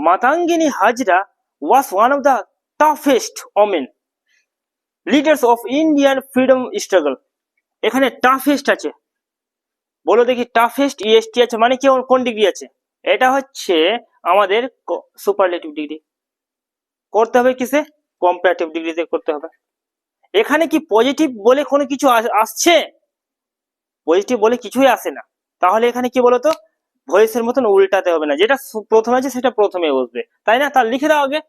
মাতাঙ্গিনী Hazra was one of the toughest women leaders of Indian freedom struggle. এখানে toughest আছে, বলো দেখি টাফেস্ট ইএসটি আছে মানে কি, কোন ডিগ্রি আছে? এটা হচ্ছে আমাদের সুপারলেটিভ ডিগ্রি, করতে হবে কিসে? কম্পারেটিভ ডিগ্রিতে করতে হবে। এখানে কি পজিটিভ বলে কোনো কিছু আসছে? পজিটিভ বলে কিছুই আসে না। তাহলে এখানে কি বলতো, ভয়েসের মতন উল্টাতে হবে না, যেটা প্রথমে আছে সেটা প্রথমে বসবে, তাই না? তার লিখে দাও আগে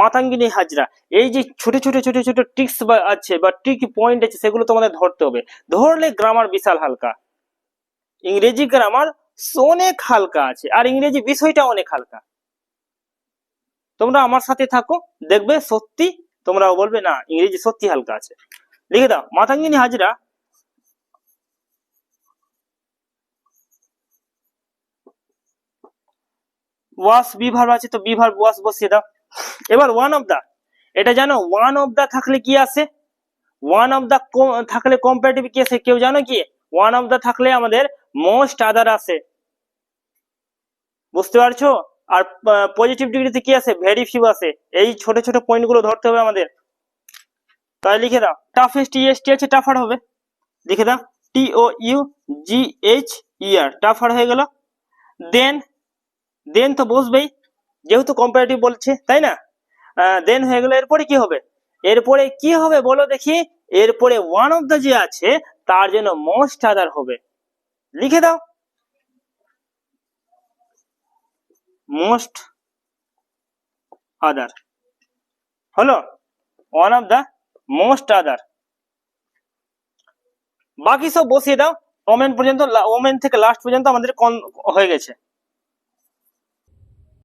মাতাঙ্গিনী হাজরা। এই যে ছোট ছোট ছোট ছোট ট্রিক্স আছে বা ট্রিক পয়েন্ট আছে, সেগুলো তোমাদের ধরতে হবে। ধরলে গ্রামার বিশাল হালকা, ইংরেজি গ্রামার অনেক হালকা আছে, আর ইংরেজি বিষয়টা অনেক হালকা। তোমরা আমার সাথে থাকো, দেখবে সত্যি তোমরাও বলবে না ইংরেজি সত্যি হালকা আছে। লিখে দাও মাতাঙ্গিনী হাজরা ওয়াস বিভার আছে, তো বিভার ওয়াস বসিয়ে দাও। এবার ওয়ান অফ দা, এটা জানো ওয়ান অফ দা থাকলে কি আসে? ওয়ান অফ দা থাকলে কম্পারেটিভ কি আসে কেউ জানো কি? ওয়ান অফ দা থাকলে আমাদের মোস্ট আদার আসে, বুঝতে পারছো? আর পজিটিভ ডিগ্রিতে কি আসে? ভেরি ফিউ আসে। এই ছোট ছোট পয়েন্ট গুলো ধরতে হবে আমাদের। তাই লিখে দাও টাফেস্ট ইএসটি আছে, টাফার হবে, লিখে দাও TOUGHER, টাফার হয়ে গেল। দেন দেন তো বসবেই, যেহেতু কম্পারেটিভ বলছে, তাই না? দেন হয়ে গেল, এরপরে কি হবে? এরপরে কি হবে বলো দেখি? এরপরে ওয়ান অফ দা যে আছে তার জন্য মোস্ট আদার হবে, লিখে দাও মোস্ট আদার হলো one of the most other. বাকি সব বসিয়ে দাও ওমেন পর্যন্ত, ওমেন থেকে লাস্ট পর্যন্ত আমাদের হয়ে গেছে।